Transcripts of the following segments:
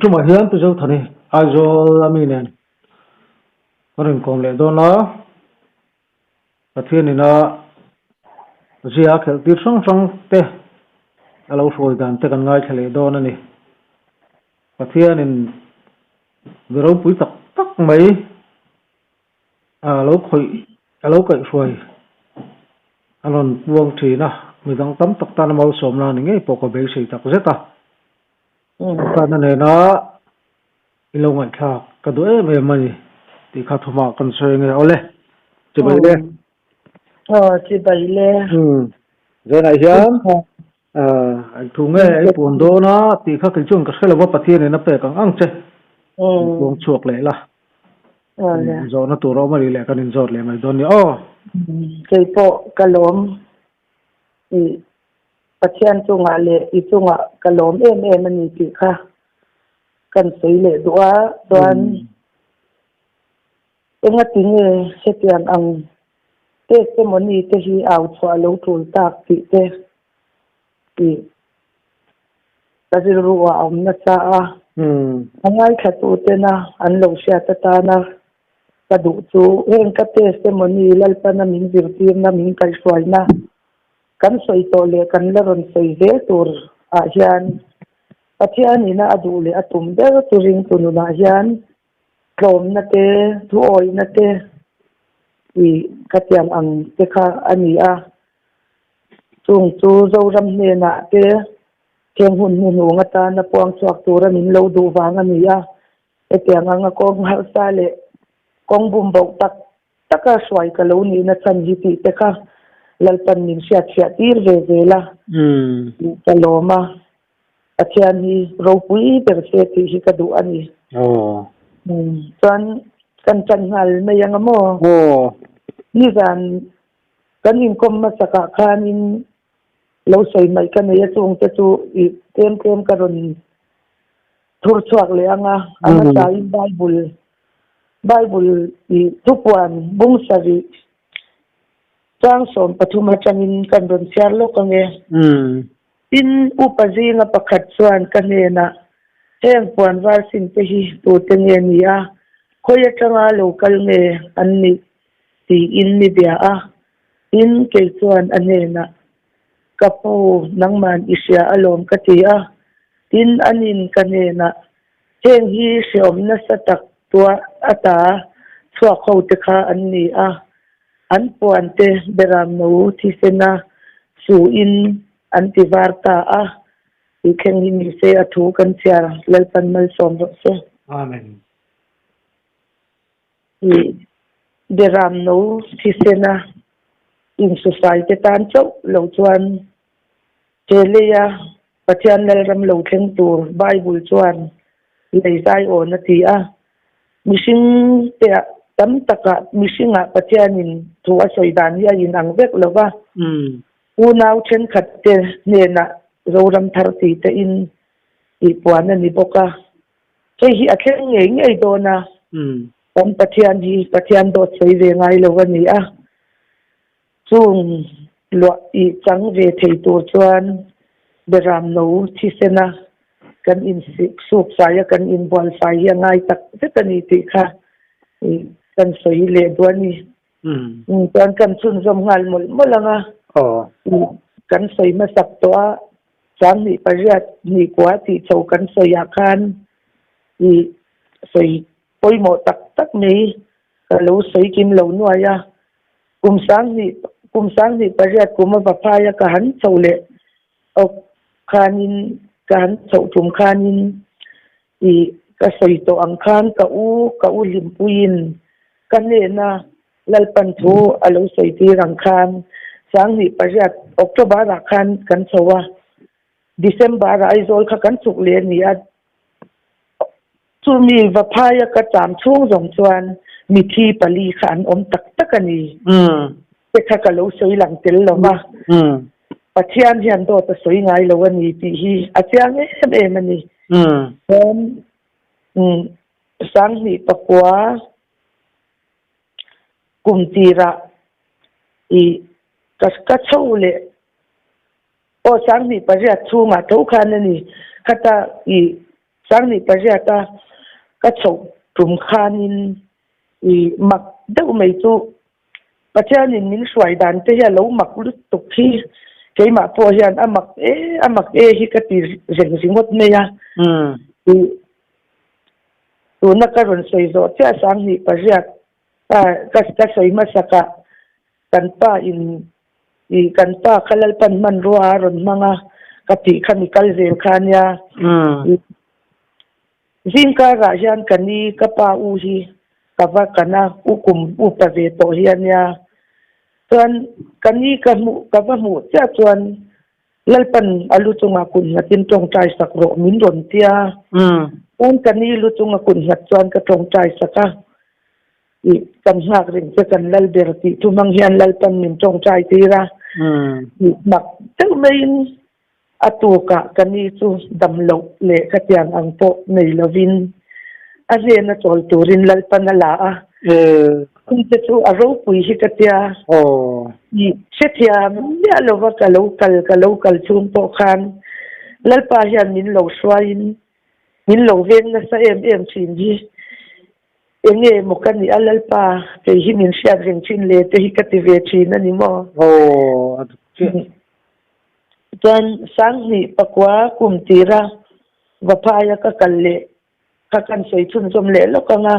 Chúng mà hiến tôi thằng này ai rồi làm gì nè có nên còn lẽ đó nó là thiên này nó gì à cái tiêu song song te lâu rồiกันแต่กันง่ายเฉลี่ยđóนั่นนี่ประเทศนี่เราปุ๋ยตักตักไหมเราคุยเราเกิดช่วยอันนั้นวงทีนะมีตั้งตั้มตักตานมาสมแล้วนี่ไงปกติสิตักเจ็ดตานั่นเองนะอีลงไอ้ข้ากระดูกไม่มันที่ข้าทุ่มกันเสียงเอาเลยจะไปเลยจะไปเลยเรื่องอะไรไอ้ทุ่งไอ้ปุ่นโดนะที่ข้ากินช่วงก็แค่เราว่าประเทศนี่นะเปิดกังอังเจ้วงชวกเลยล่ะจอนะตัวเราไม่ได้เลยกันจอดเลยไม่โดนนี่เคยพอกระล้มอีประเทศจุงอะไรอีจุงอ่ะกระล้มมันมีปีค่ะกันสีเลยดัวงติงเสียงอังเตะมันนี่เตะที่เอาชัวลูทูตากติเตะอีแต่ที่รู้ว่าเอาหน้าตาอันไหนขัดตัวเตนะอันลงเสียตานะกระดูกจูเองก็เตะมันนี่แล้วปนมินจิรตีนะมินกันสวยนะกันสวยโตเลยกันละรอนสวยเด้ตัวอาเฮียนอาเฮียนนี่นะอดูเลยอตุ่มเด้อตัวริงตัวนุนอาเฮียนกลมนะเตะทุโอยนะเตะอีกัดยังอังเตะค่ะอันนี้จุงจูเจ้ารำเนนะเตะเทียงหุ่นหัวตานะปวงสวกตัวมินเราดูวางอันนี้เตียงอังกองหัวซาเลกองบุมบอกตักสวยกะโลนี่นะสันจิติเตะค่ะลัลปันมินเสียตีร์เวล่ะกะโลมาอาเทียนนี่เราปุยเปิดเสติฮิกระดูอันนี้ตอนกันจันหัลไม่ยังโมนี่กันยิงคมมาสักคานินเราใส่ไม่กันเนี่ยจงจะจูอีเต็มกระดนทุรชวกเลยอันนั้นใช้ไบเบิลอีทุกวันบุ้งสรีจ้างสมปฐุมจันินกันดนเชียร์โลกเงี้ยอินอุปจีงประคัดส่วนกันเนี่ยนะแห่งปวนวาสินเตหิตัวเตเงียนี่คอยจังอาโลกัลเงอันนี้ตีอินนี่เดียอินเกจส่วนอันเนี่ยนะกับผู้นังมันอิเสียอารมณ์กติอินอันนินกันเนี่ยนะแห่งฮีเสียมนัสตักตัวอัตาสวกเขาเตคาอันนี้อันปวนเตเบรามนูที่เสนาสู่อินอันติวาร์ตาอีกแห่งนี้มีเสียถูกันเชียร์เลลปันมัลสมรสอาเมนเบรามนูที่เสนาอินสุสัยเตตันเจ้าเหล่าจวนเจเลียปัจจัยในรำเหล่าเข่งตัวไบเบิลจวนเลยใจโอนาทีมิชิงเตะตั้มตะกะมิชิงปัจจัยนินทัวสวยดานยายินอังเวกแล้วว่าอูนาวเช่นขัดเตเนี่ยนะเรารำทาร์ตีเตอินอีปวนนั่นนี่บอกใช่ฮิอาเข่งเองไอโดนะตั้มปัจจัยโดดสวยเรียงไงแล้ววันนี้จุงหลวอีจังเวทีตัวจวนเบรามนูที่เสนากันอินสุกสายกันอินบอลไฟยังไงตักเจตันีติค่ะกันสวยเลยตัวนี้ตอนกันสุนสมงานหมดแล้วกันสวยมาสักตัวจังนี่ประหยัดนี่กว่าที่โชกันสวยอาคารสวยปอยหมดตักนี้ก็รู้สวยกินเหล่านัวยกุมสังนี่ประหยัดกุมมาปะพายกหันโชเลยเอาคานินการโฉถุมคานินกระสอยตัวอังคารกะอูลิมปุยินกันเนี่ยนะลัลปันทูอารมณ์สอยที่รังคารสังนี่ประหยัดออกบารักคันกันโชว่าดิเซมบาร์ไอโซลขันสุกเลียนนี่จูมีวัพายกระจามช่วงสงจวนมีที่ปลีขันอมตักกันนี่แต่ข้ากะรู้สวยหลังเต็มแล้วว่าปัจจัยที่อันโดดสวยงามแล้ววันนี้ที่อาจารย์มันนี่สังนี่ตะกัว kum tira I ka chau le o sang ni paria chunga tho khan ni khata I sang ni paria ka chau tum khanin I mak deuh mai chu pathian in min suai dan te ya lo mak lu tuk khi keima po hian amak e hi ka ti reng ringot me ya tu na ka ron sei zo cha sang ni paria ka sei ma saka kan pa in I kan pa khalal pan man ruwa ron manga kati chemical zel khanya zingka ra hian kani ka pa u hi kawa kana ukum upave to hian ya chuan kani ka mu cha chuan lalpan alu chunga kun hatin tong tai sak ro min ron tia kani lu chunga kun hat chuan ka tong tai saka I kan hak ring che kan lal ber ti tumang hian lalpan min tong tai tira mak tel main atuka kani chu damlo le katiang ang po nei lovin azena chol turin lalpan ala a kun te chu aro pui hi katia ni chetia ya lova ka local chung po khan lalpa hian min lo swain min lo ven na sa em chin ji enge mokani alalpa ke hi min sia ring chin le te hi kative chin ani mo dan sang ni pakwa kum tira vapaya ka kalle ka kan sei chun som le lo ka nga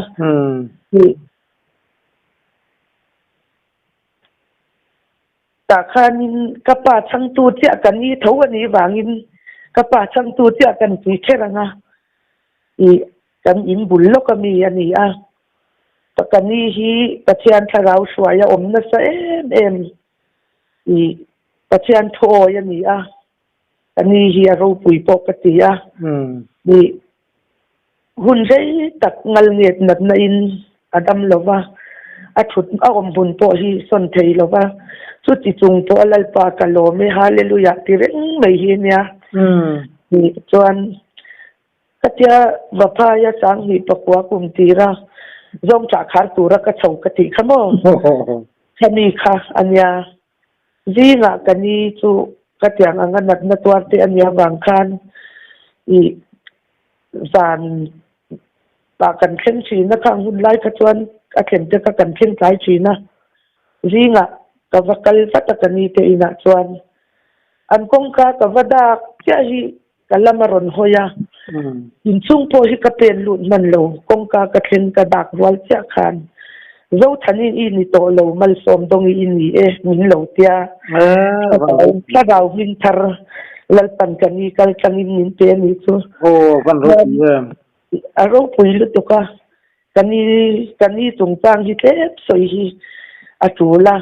ta khanin kapa chang tu tia kan ni tho ani wangin kapa chang tu tia kan pi theranga I kan in bul lo ka mi ani a ta kan ni hi pathian tharau suaya om na sa em I pathian tho ya ni a ani hi ro pui po ka ti a ni hun rei tak ngal nget nat na in adam lova a thut a om bun po hi son thei lova chu ti chung po lal pa ka lo me hallelujah ti reng mai hi nia ni chuan katia vapaya sang ni pakwa kum tira zong cha khar tura ka chau ka ti khamo khani kha anya zinga kani chu katiang anga nat na tuar te anya wang khan I zan pa kan khen chi na khang hun lai ka chuan a khen te ka kan khen kai chi na zinga ka vakal fata kani te ina chuan an kong ka vada kya hi kalamaron hoya in chung po hi ka pen lu man lo kong ka khen ka dak wal cha khan zo thani I ni to lo mal som dong I ni min lo tia ka dau min thar lal pan kani kal changin min te ni chu kan ro aro pui lu to ka kani tung tang hi tep soi hi atula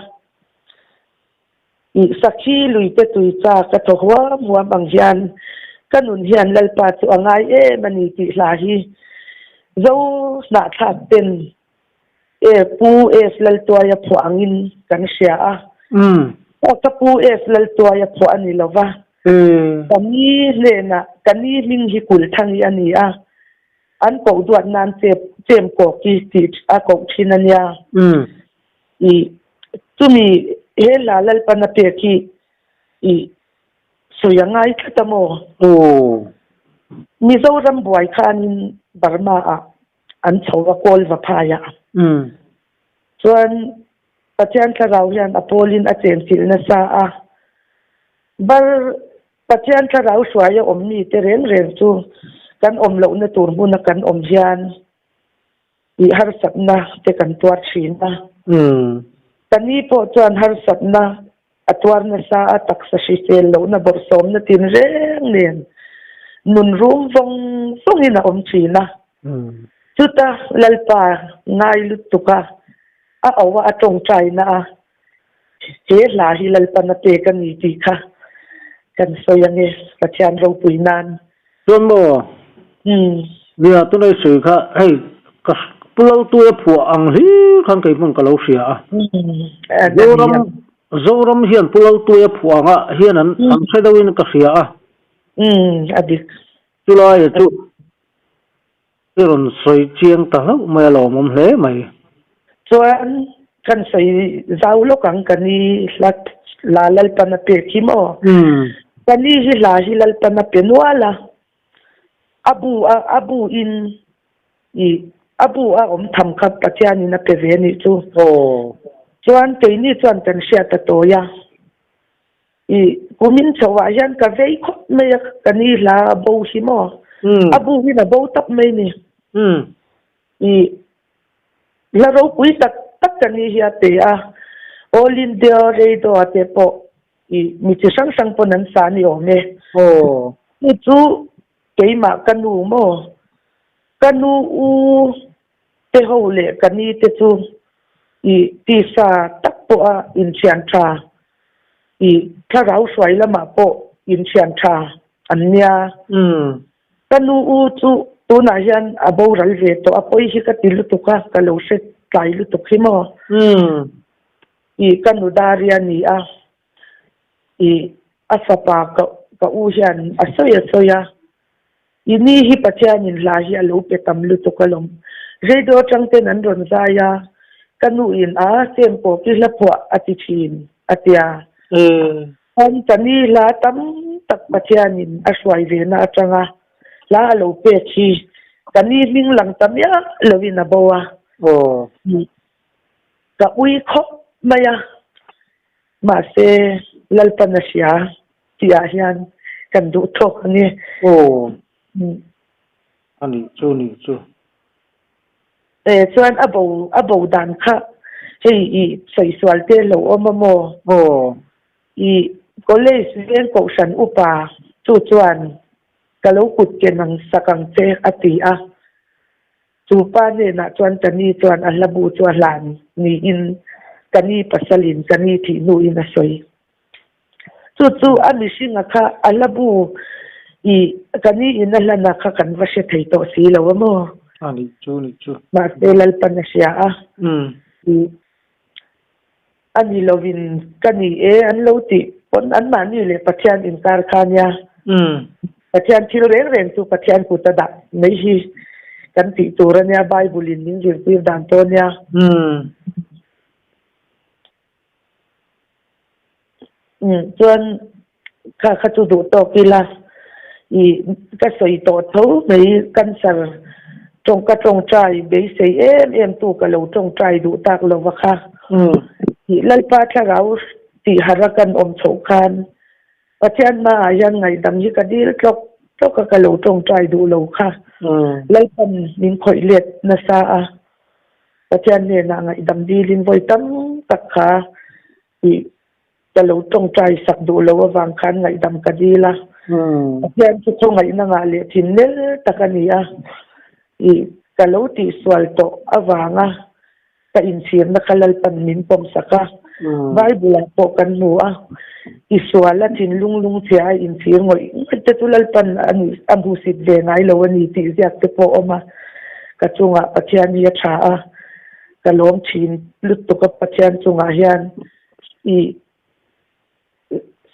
I sakhi lui te tui cha ka to hwa bang hian kanun hian lalpa chu angai mani ti hla hi zo na thak ten pu lal to ya phuangin kan sia a ka pu lal to ya phu ani lova kani le na kani ming hi kul thang ani a an ko duat nan chem ko ki ti a ko thinania I tumi he la lal pa na pe ki I suyangai khatamo mizoram buai khanin Burma a an chowa kol vapaya chuan pathian tharau hian apolin a chen til na sa a bar pathian tharau suaya omni te reng chu kan om lo na tur bu na kan om hian I har satna te kan tuar thina tani po chuan har satna atwar na sa atak sa shisel lo na borsom na tin reng nen nun room vong ina om china chuta lalpa ngai lutuka a awa atong china he la hi lalpa na te kan ni ti kha kan soyange pathian ro puinan mo nia tu nei sui kha hei ka pulau tu phu ang hi khan kai mun ka lo sia zoram hian pulau tu phu anga hian an sedawin ka sia adik tulai chu ron soi chiang ta lo mai lo mom hle mai chuan kan sei zau lo kang kani la lal pana pe kimo kani hi la hi lal pana pe nuala abu in i abu a tham khat patiani na pe ve ni chu chuan te ni chuan kan sia ta to ya i kumin chawa yan ka vei khop me kani la bo hi mo abu hi na bo tap me ni i la ro pui tak kani hi ate a all india radio ate po i mi chi sang po nan sa ni o me ni chu keima kanu mo kanu u te ho le kani te chu i ti sa tak po a in chian tha i tharau swai lama po in chian tha anya kanu u chu tu na hian abo ral ve to apoi hi ka tilu tu ka lo se kai lu tu khimo i kanu daria ni a i asapa ka u hian asoya ini hi patian in la hi alo pe tam lu tu kalom redo changte nan ron zaya kanu in a tempo ki la phwa ati thin atia tani la tam tak patian in aswai ve na atanga la alo pe chi kani ming lang tam ya lovina bawa ka ui kho maya ma se lalpanasia tia hian kan du thok ani ani chu chuan abo dan kha hei i sei swal te lo omamo i college ven ko san upa chu chuan kalo kut ke nang sakang che ati a chu pa ne na chuan tani chuan a labu chuan lan ni in kani pasalin kani thi nu in a soi chu a mi singa kha a labu i kani in a lana kha kan va se thei to si lo mo ani chu ma te lal panasia a ani lovin kani an lo ti pon an ma ni le pathian in kar khania pathian thil reng chu pathian ku ta da nei hi kan ti turania bible in ning jir pir dan to nia chuan kha chu du to kila i ka soi to tho nei cancer trong trai be sei em tu ka lo trong trai du tak lo wa kha i lalpa tharau ti harakan om chokhan pathian ma yan ngai dam hi ka dil tlok ka lo trong trai du lo kha lalpan ning khoi let na sa a pathian ne na ngai dam dilin voi tam tak kha i ka lo trong trai sak du lo wang khan ngai dam ka dila pathian chu chong ngai na nga le thin ne takania i ka lo ti swal to awanga ka in sir na kalalpan min pom saka bible po kan mu a iswala tin lung thia in sir ngoi te tulalpan ani abu sit ve ngai lo ani ti ziak te po oma ka chunga pathian ya tha a ka lom thin lut to ka pathian chunga hian i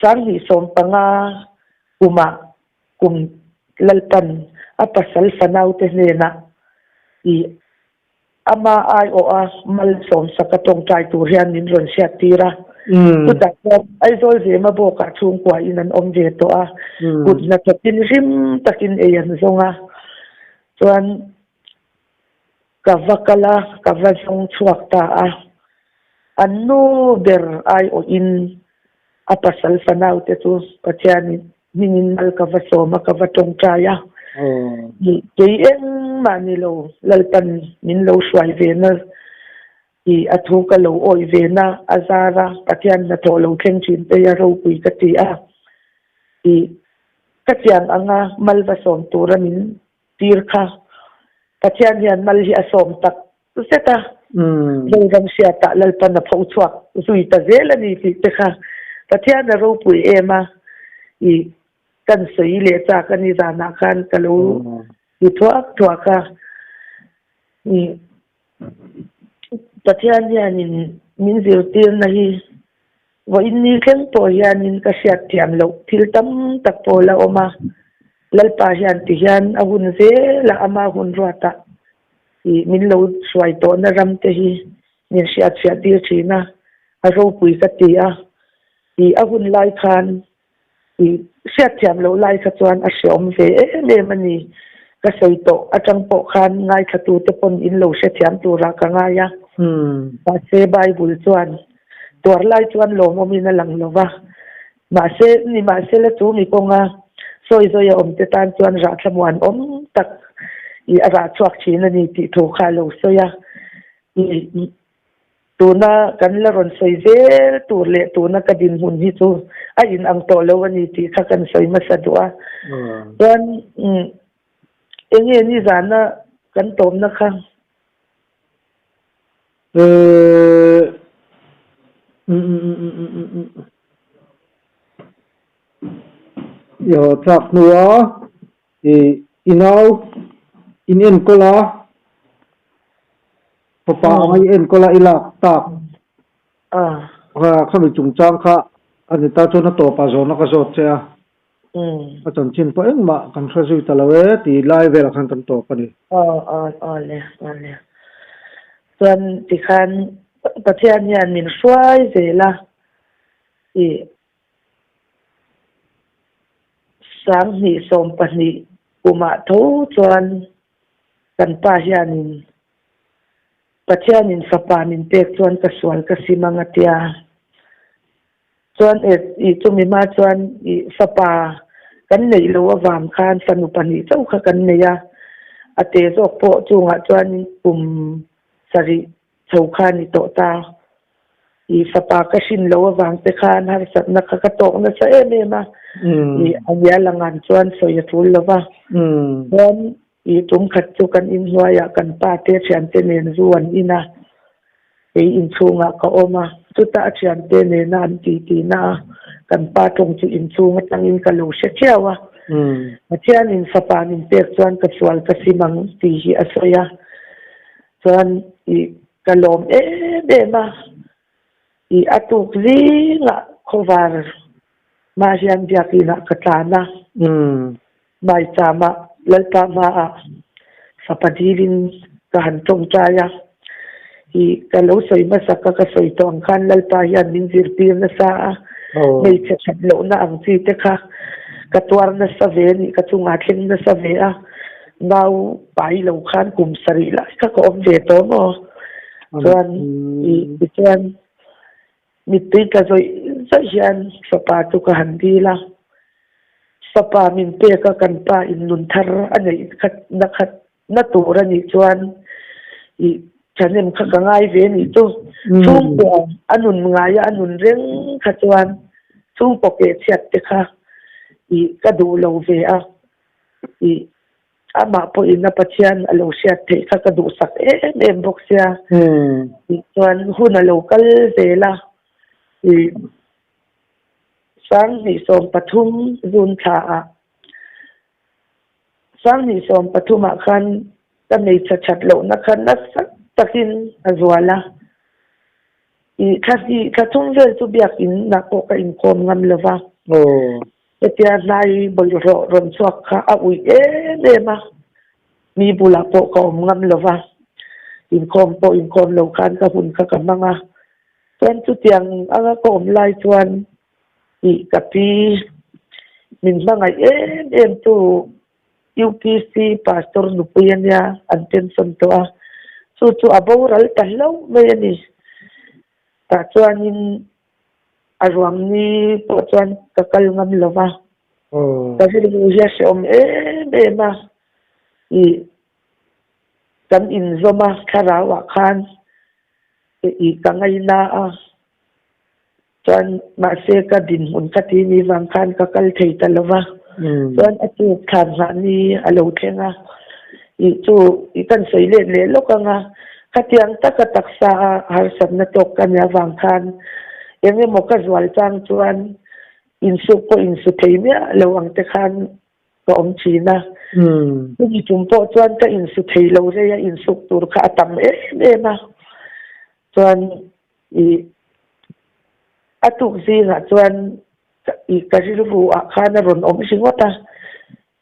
sang hi som panga kum lalpan apasal fanau te nena i ama ai o a mal som sakatong trai tu hian nin ron sia tira ta ai zol je ma bo ka chung kwa in an om je to a kut na takin rim takin e yan zonga chuan kavakala kavajong chuak ta a annu ber ai o in apasal fanau te tu patiani minin mal kavasoma kavatong traya ke manilo lalpan min lo swai vena i athu ka lo oi vena azara pathian na to lo thleng chin te ya ro pui ka ti a i katiang anga malva som tura min tirkha pathian hian mal hi asom tak seta ram sia ta lalpan na phau chuak zui ta zelani ti te kha pathian na ro pui ema i kan sei le cha kan i dana khan kalo i thuak ka ni pathian hianin min zirtir na hi wa inni khen to hianin ka siat thiam lo thil tam tak po la oma lalpa hian ti hian ahun ze la ama hun rata i min lo swai to na ram te hi nin siya dir china a ro pui ka tia I ahun lai khan I siya thiam lo lai ka chuan a siom ve le mani ka sei to atang po khan ngai khatu te pon in lo se thiam tu ra ka nga ya ba se bible chuan tor lai chuan lo mo min lang lova ma se le tu mi ko nga soi zo ya om te tan chuan ra thamwan om tak I ara chuak china ni ti tho kha lo so ya I tuna kan la ron soi vel tur le tuna ka din hun hi chu a in ang to lo ani ti kha kan soi ma sa dua dan enge ni zana kan tom na kha yo trak nuwa inaw in kola papa mai en kola ilak tak kha mi chung chang kha ani ta chona to pa zo na ka zot che a chan chin pa eng ma kan thra zui talawe ti lai ve la khan kan to pa ni le tuan ti khan pathian yan min hruai vela I sang ni som pani uma tho chuan kan pa hianin pathianin sapanin pek chuan ka sual ka simanga tia chuan I chumi ma chuan I sapa kan nei lo awam khan sanu pani chau kha kan neya ate zok po chunga chuan sari chau khan I to ta I sapa ka sin lo awang te khan har sat na kha ka to na sa ma I anya langan chuan soya thul lova then I tum khat chu kan in huaya kan pa te chian te nen zuan ina in chunga ka oma chuta chian te ne nan ti na kan pa tong chu in chunga tangin ka lo she chiawa chian in sapa nin pek chuan ka sual ka simang ti hi asoya chuan I kalom ma I atuk zinga khovar ma hian biakina katana mai chama lalpa ma sapadilin ka han tong chaya I kalau soi masaka ka soi tong khan lalpa hian min zirpir na sa nei chat lo na ang chi te kha katwar na sa ve ni ka chunga thleng na sa ve a ngau pai lo khan kum sari la ka ko om ve to mo chuan I chuan mitui ka zoi hian sapa tu ka handi la sapa min pe ka kan pa in nun thar anei khat na tur ani chuan I chanem kha ka ngai ve ni tu chung po anun ngai anun reng kha chuan chung po ke chat te kha I ka du lo ve a I ama po in na pathian alo sia te kha ka du sak bok sia I chuan hun alo kal ve la I sang ni som pathum zun tha sang ni som pathuma khan ta nei chat lo na khan na sak takin azwala I khathum vel tu biak in na ko ka in kom ngam lova etia nai bol ron chuak kha a ui ma mi bula po ko ngam lova in kom lo khan ka hun ka manga chuan chu tiang anga kom lai chuan I kapi min mangai tu UPC pastor nupuyan ya anten son to chu aboral tahlo me ni ta chuanin arwang ni po chuan kakal ngam lova kasi lu ya som ma I kan in zoma kharawa khan I kangai na chuan ma se ka din mun ka ti ni wang khan ka kal thei talova chuan atu khan ra ni alo thenga I kan sei le lo ka nga khatiang ta ka taksa har sab na tok kan ya wang khan enge mo ka zwal chang chuan in su thei me lo ang te khan ka om china ni tum po chuan ka in su thei lo re ya in su tur kha tam ma chuan I atuk zinga chuan I kariru a khana ron om singota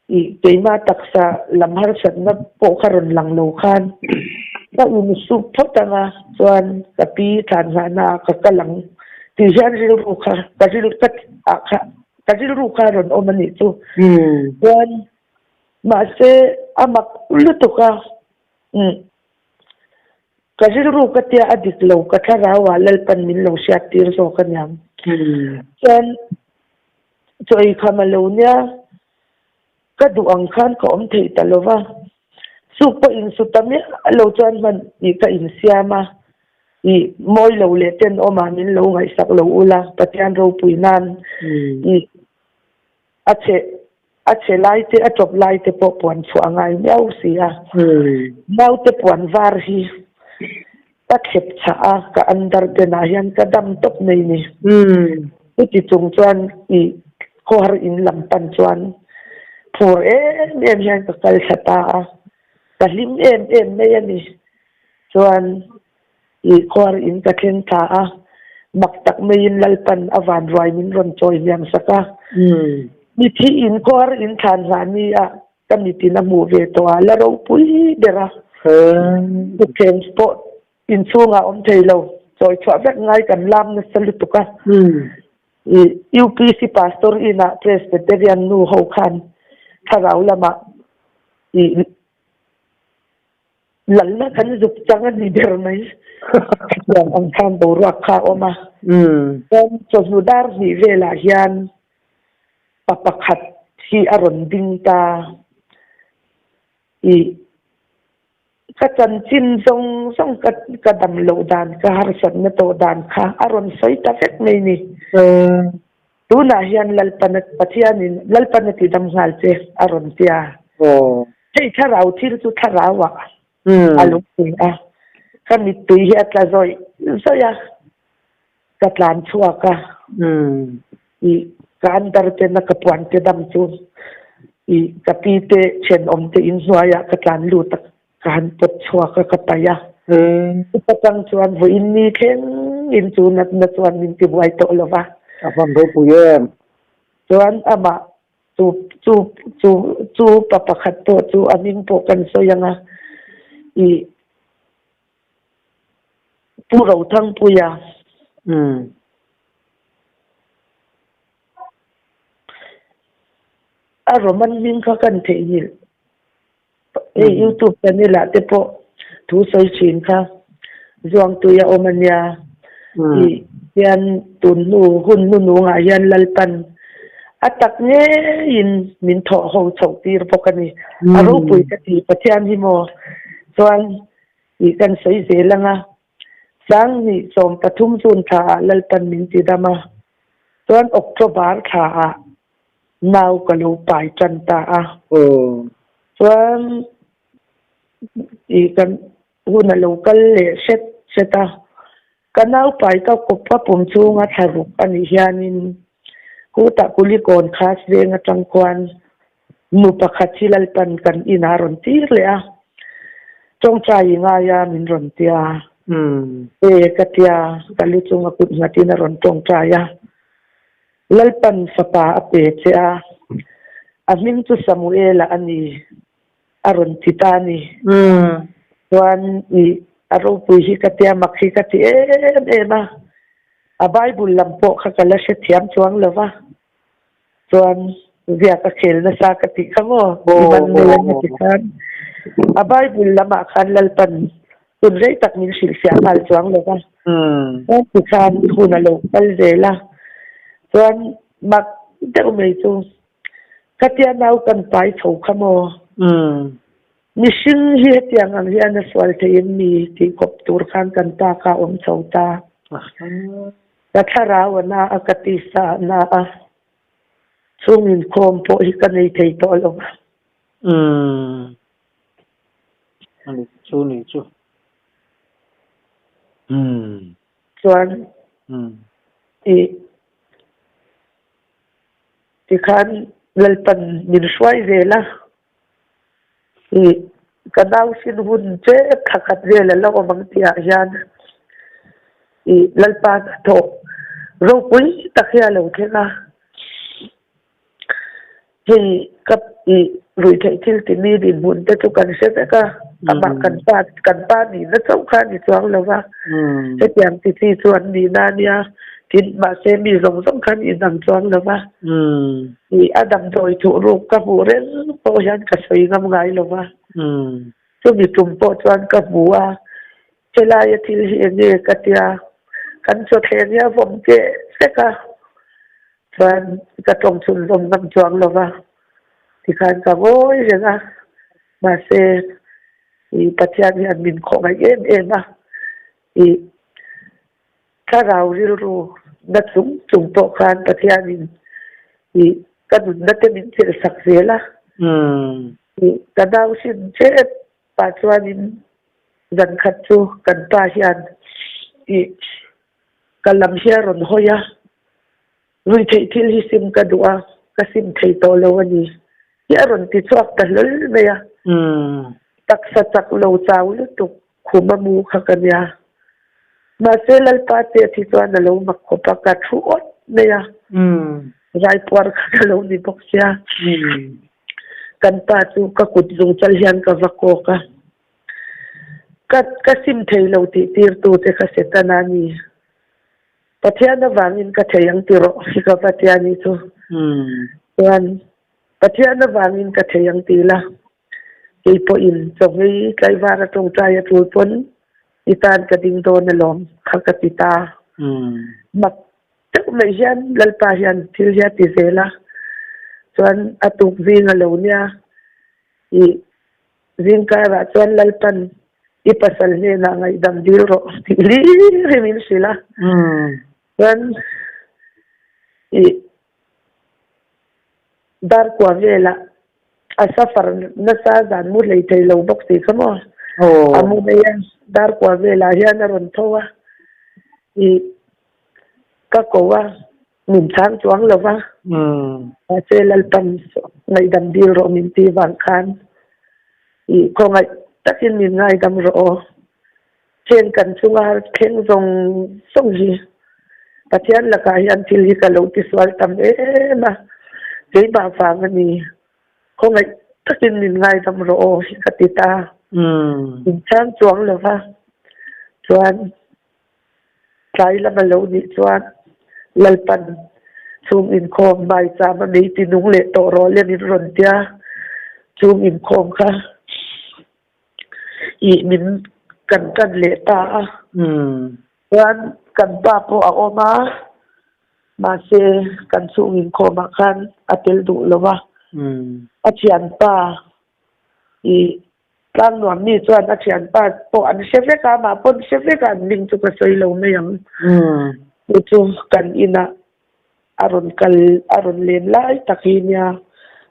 I keima taksa lamhar sat na po kharon lang lo khan ก็อินสุพจน์นะส่วนกับปีฐานหานาก็กำลังที่ฉันรู้ค่ะก็ที่รู้ก็ค่ะก็ที่รู้ค่ะรอนโอมันนี่ตัวส่วนมาเสอามักลุตุกะก็ที่รู้ก็ที่อดีตเราก็ถ้าเราว่าเล่นปันมินเราเสียตีรสกันยังส่วนช่วยคำมาเราเนี่ยก็ดูอังคารก็อมเทตลอดว่าสุปอินสุตมีเราจวนมันอีกอินเสียมาอีมอยเราเลเต้นออกมามินเราไงสักเราอุลาปฏิญาณเราปุยนันอีอาเชไลเตอจบไลเตปปวนฟังไงเมาเสียเมาเตปวนวาร์ฮีตัดเข็บชากับอันดาร์เดนายันกระดำตบในนี่ที่จงจวนอีขอหอินลำปันจวนผัวยันกับกัลสตาแต่ลิมไม่ยันนี่ส่วนอีกคนอินกับเทนตามักตักไม่ยินลัลปันอวันรอยมินรอนจอยยังสักมีที่อินคนอินทานสามีก็มีที่น้ำมูเวตัวแล้วเราปุ้ยเดระบุกเกมสปอร์ตอินช่วงอมเทโลจอยชอบแบบไงกันลำนั่นสลุตุกะยูพีซีพาสตอร์อินะเพรสเบเตเรียนนูฮาวคันถ้าเราละมาหลังนั้นกันจุดจังกันลีเดอร์ไหมอย่างอังคารตัวรักข้าออกมาตอนจนสุดาร์มีเวลาเฮียนปะขัดที่อารมณ์ดิ้งตาก็จันจินส่งกระดำโลดานก็หาสันนโตดานค่ะอารมณ์ใส่ตาเฟกไม่นี่ดูน่าเฮียนลัลปันปัทยานินลัลปันที่ดำงานเจอารมณ์เตียใช่ถ้าเราที่รู้ถ้าเราอารมณ์สิก็มีตีเฮียตละซอยกัดลานชัวก็การดาร์เจนักปวนเตดำจูกับปีเตเชนอมเตอินสวายกัดลานลูตการปดชัวก็กตายอุปกรณ์ชวนผู้อินนี่เข่งอินจูนัดชวนมินติบไว้โตลวะฟังดูปุยเย่ชวนมาจูปะปะขัดโตจูอามิงโปกันโซยังผู้เราทั้งผู้ยาอารมณ์มันวิ่งเข้ากันเทียยูทูบเป็นนี่แหละแต่พอทูใส่ชินค่ะจวงตัวยาโอมันยายันตุนนูหุ่นนูงายันลัลปันอัตักเนี่ยยินมินทอหงฉกตีรพกันนี่อารมณ์ปุยกติปะเทียนฮิโมส่วนอีกันใส่เสลังสังนี่สมปทุมจุนทาลัลปันมินติดามาส่วนออกโทบาร์ทานาวกะลูปายจันตาส่วนอีกันหุ่นลูกเลเสตากันนาวปายก็กบพระปุ่มชูงาทารุกอันนี้ยานินกูตะกุลิโกนคาสเวงจังควันมุปขัดชิลัลปันกันอินารอนตีเลยจงใจงายามินรอนเตียกัตยากัลุจงกุฎนาตินารอนจงใจลัลปันสปาอเปเจอามินตุสมุเอลอันนี้อารอนติตานีวันอารมณ์ปุยฮิกติยามักฮิกติมาอาไบบุลลำโพขกละเสถียมจวงเลยวะส่วนเวียกเขลนสากติขโมมันเมืองติกันอาไบบุลลำคันลัลปันตุนเรตักมินสิลเสียมาจวงเลยวะติกันทุนโลกัลเจล่าส่วนมักเดาไม่จูกัตยานาวกันไปถูกขโมมิชิงเฮียที่ยังอันเฮียนสวัสดิ์ยังมีที่กบตูร์ขันกันตาข้าอมเจ้าตาแต่ถ้าเราวันน่าอากติสาน่าช่วงนี้คมโพหิกันในใจโตลงอันนี้ชูนี่ชูส่วนที่ขันลัลปันมินช่วยเวล่ากันเอาสินหุ่นเจ๊ขัดเวล่าแล้วก็บางทีอาจารย์ลัลปันโตเราคุยตะเคียนเราเท่านะที่กับรุ่ยที่ที่มีดินหุ่นแต่ทุกการเสร็จก็ ama kan pa ni na chau kha ni chuang lova he tiang ti ti chuan ni na nia tin ma se mi rong rong khan in dang chuang lova ni adam doi thu ru ka bu ren po hian ka soi ngam ngai lova chu mi tum po chuan ka buwa chela ya thil hi ne ka tia kan cho the nia vom ke se ka chuan ka tong chun rong ngam chuang lova thì khán cả ngôi rồi ra mà xe thì bắt chàng thì mình khó ngay em à thì cá rau đi rồi đất súng trùng bộ khán bắt chàng thì cái đun đất mình chỉ là sạch dễ là thì cái đau xin chết bắt chàng mình gần khát chú gần ba hiền thì cái làm xe rồi thôi à rồi thấy thì hi sim cái đũa cái sim thấy to lâu anh ya ron ti chuak ta lol me ya taksa tak lo chaw lu tu khuma mu kha kan ya ma se lal pa te thi chuan na lo mak ko pa ka thu ot me ya rai por kha lo ni bok sia kan pa chu ka kut jung chal hian ka va ko ka sim thei lo ti tir tu te kha se ta na ni pathian na wangin ka theyang tiro hi ka pathian ni chu chuan pathian na wangin ka theyang tila ke po in chongi kai wara tong trai tu pon itan ka ding do na lom kha tita mak tak mai hian lalpa hian thil ya ti zela chuan atuk zing alo nia I zing ka ra chuan lalpan I pasal ne na ngai dam dil ro ti li remin sila chuan I dar kwa vela asafar na sa zan mu lei thei lo bok si khamo amu me yan dar kwa vela hian ron thowa I ka kowa min chang chuang lova a chelal pan ngai dam dil ro min ti wang khan I ko ngai takin min ngai dam ro chen kan chunga kheng zong song ji pathian la ka hian thil hi ka lo ti swal tam ma cái bà phạm này không phải tất nhiên mình ngay trong rổ cái tít ta mình chán chuông là va chuan cái là mà lâu đi chuan lal pan zoom in com bài cha mà mấy tin nung lệ tổ rồi lên in run tia zoom in com ka mình cần lệ ta chuan cần ba po a oma mà se kan sung in ko ma khan atel du lova a chian pa I tlang nuam ni chuan a chian pa po an sefe ka ma pon sefe ka ning chu ka soi lo me yang chu kan ina aron len lai takinya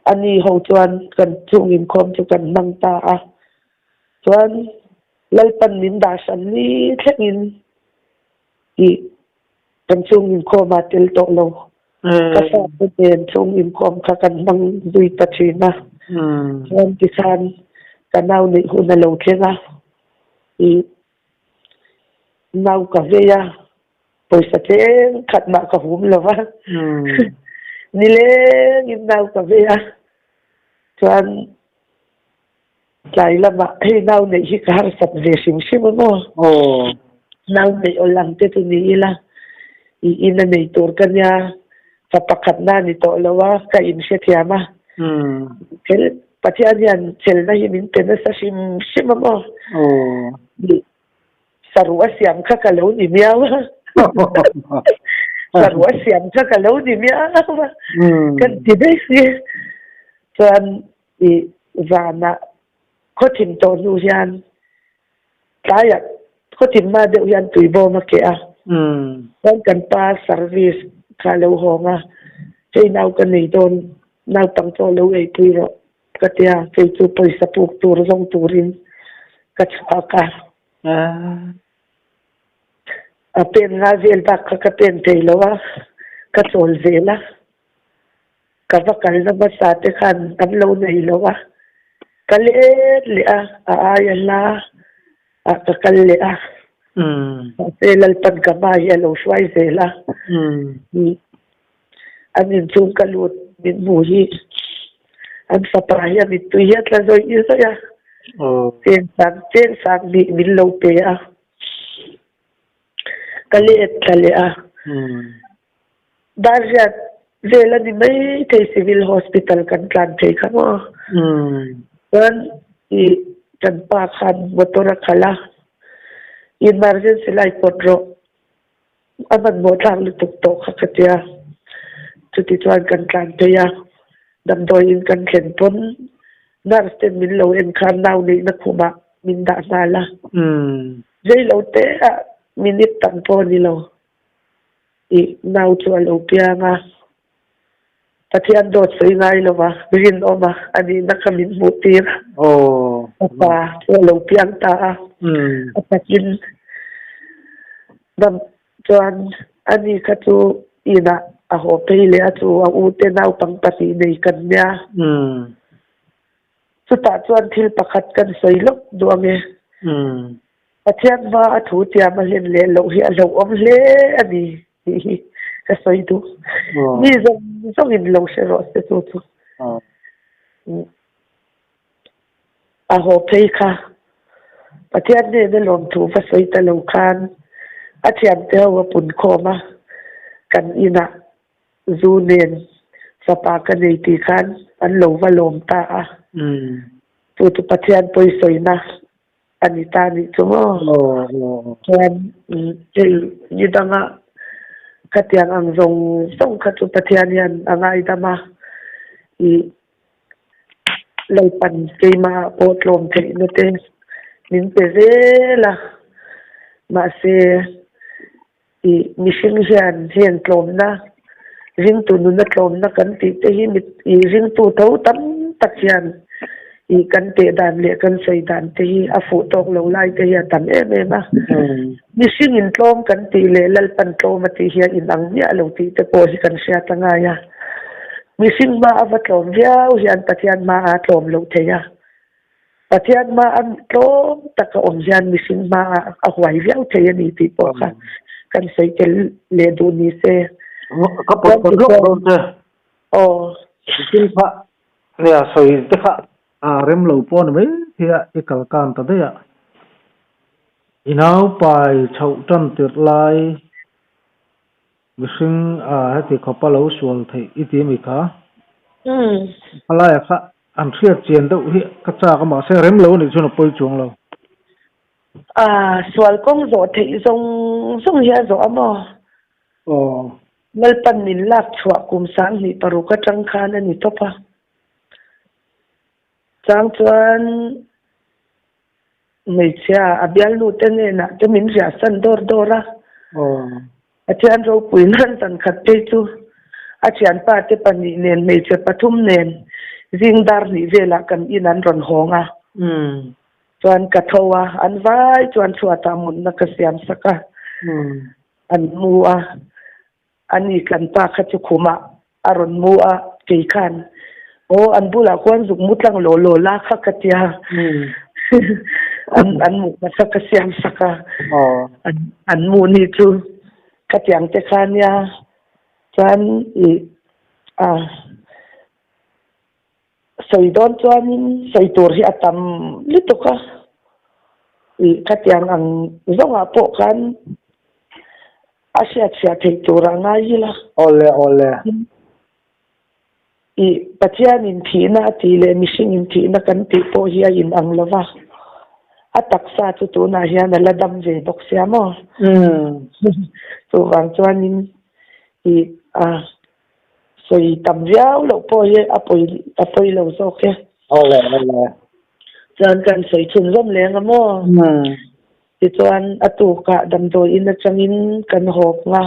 ani ho chuan kan sung in khom chu kan mang ta a chuan lalpan min da san ni thengin I kan chung in ko ma tel to lo ka sa den chung in kom ka kan bang dui ta china chuan ti san kanau ni hu na lo thena I nau ka veya poisa chen khat ma ka hum lova ni le in nau ka veya chuan lai lama he nau nei hi ka har sat ve sim sim mo nau nei olang te tu ni la I ina nei tur kanya sa pakhat na ni to lawa ka in se thiama kel pathian yan chel na hi min pe na sa sim sim mo sarwa siam kha ka lo ni miawa sarwa siam kha ka lo ni miawa kan ti dei si chuan I vana khotim to nu hian kaya khotim ma de hian tuibo ma ke a kan pa service ka lo honga chei nau kan nei don nau tang cho lo ei pui ro ka tia chei chu paisa puk tur zong turin ka chha ka a pen na vel bak ka pen te lo wa ka chol vela ka va kal na ba sa te khan kan lo nei lo wa ka le a la a ka kal le a Selal pan kamaya lo swai sela anin chung kalut min muhi an sa praya mit tuyat la zoi isa ya chen sak di min lo pe a kali a darjat vela ni mai thei civil hospital kan tlan thei khamo kan I kan pa khan motora khala emergency lai potro aman mo thang lu tuk to khakatia chuti chuan kan tlan thei a dam doi in kan thlen pon nurse te min lo en khan nau ni na khuma min da na la jei lo te a minute tam po ni lo I nau chu lo pianga pathian dot sei ngai lo wa rin oma ani na kamin mutir pa chu lo piang ta a patin dam chuan ani kha chu ina a ho peile a chu a u te nau pang pati nei kan nya chu ta chuan thil pakhat kan soilok duange pathian ma a thu tia ma len le lo hi a lo om hle ani ka soidu ni zong in lo se ro se tu a ho pei kha pathian ne lom thu fa soi ta lo khan a thiam te wa pun khoma kan ina zu nen sapa ka nei ti khan an lo wa lom ta a tu pathian poi soina anita ni chumo chuan yidanga katiang ang zong song khatu pathian yan angai dama I leipan keima potlom thei no te min pe vela ma se I mishing hian hian tlom na ring tu nu na tlom na kan ti te hi mit I ring tu tho tam tak hian I kan te dan le kan sei dan te hi a fu tok lo lai te hi tam em a mishing in tlom kan ti le lal pan tlom ti hi in ang nya lo ti te po hi kan sia tanga ya mishing ma avatlom viau hian pathian ma a tlom lo the ya pathian ma an tlom taka om hian mishing ma a huai viau the ya ni ti po kha kan sei ke le du ni se ka pot ko lo te tin pha ya soi te kha rem lo pon mai thia ikal kan ta de ya inau pai chau tan tir lai mishing hati khapa lo sual thei iti mi kha ala ya kha an thia chen do hi ka cha ka ma se rem lo ni chuna poi chung lo sual kong zo thei zong hia zo amo mal pan nin lak chua kum sang ni paru ka tang khan ani topa chang chuan mai cha abial nu te ne na te min ja san dora achian ro puinan tan khat te chu achian pa te pani nen mai che pathum nen zingdar ni vela kan inan ron honga chuan ka thowa an vai chuan chuata mun na ka siam saka an mua ani kan pa kha chu khuma aron mua ke khan an bula kwan zuk mutlang lo la kha katia an mu na saka siam saka an mu ni chu katiang te khania chan soidon chuan soitur hi atam lituka katiang ang zonga po kan asia thei tura nga yila ole pathian in thina ti le mishing in thina kan ti po hi in ang lova ataksa chu tu na hian ala dam ve dok siamo so wang chuan in soi tam viau lo po hi apoi lo zo ke ole chuan kan soi chun zom leng amo ti chuan atu ka dam do in a changin kan hok nga